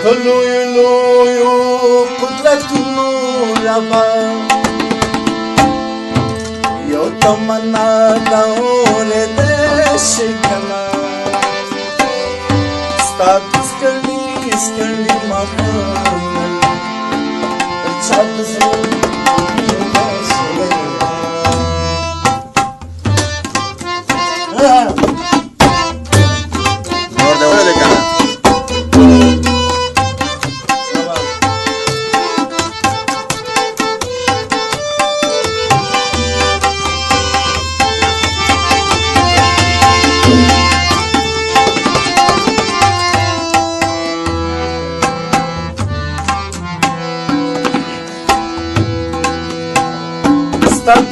لویو لویو قدرتونو ربا یو تمنا دا اورېدی شي کنه ستا سکړي ماښامونه چا د زړه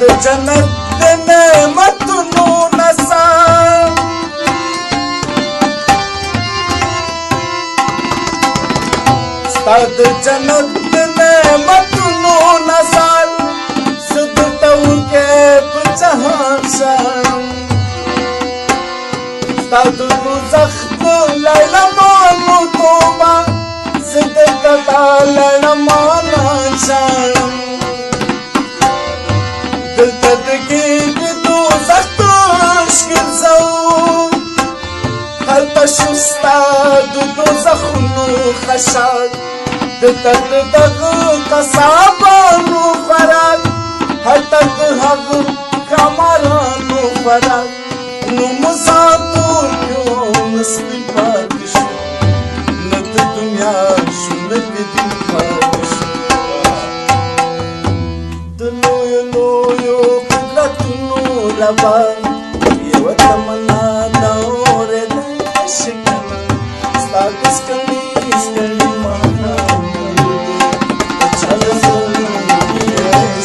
د جنت د نعمتونو نڅا ستا د جنت د نعمتونو نڅا زه درته ورکې په جهان شم ستا د دوزخ د لیلمانو توبه زه درته دا لیلمانان شم دلته دګې د دوزخ تش ګرځو هلته شو ستا د دوزخونو خشاک دلته د دغه قصابانو خوراک هلته د هغه ښامارانو خوراک نو مسافر کړو نه سپین پاتې شو نه د دنیا شو نه د دین پاتې شو د لویو لویو قدرتونو ربا یوه تمنا دا اورېدی شي کنه ستا د سکړي ماښامونه چا د زړه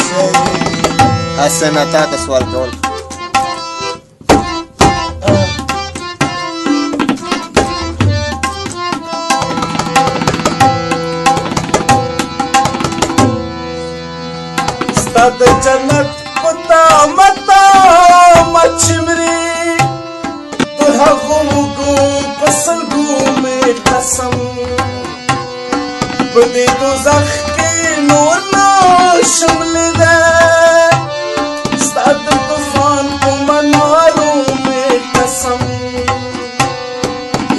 شي حسنه تا ته سوال کول ستا د جنت پتا متا مچمري د هغو اوږو په سلګو مې قسم په دې دوزخ کې نور نه شم لیدی ستا د طوفان په منارو مې قسم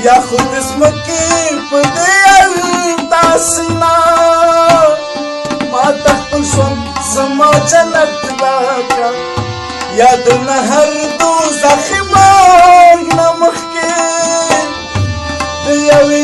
یا خو د ځمکې په دې انداسې نه ما ته خپل ژوند زما جنت راکړه یادونه هر دوزخي مرګ نه مخکې د یوې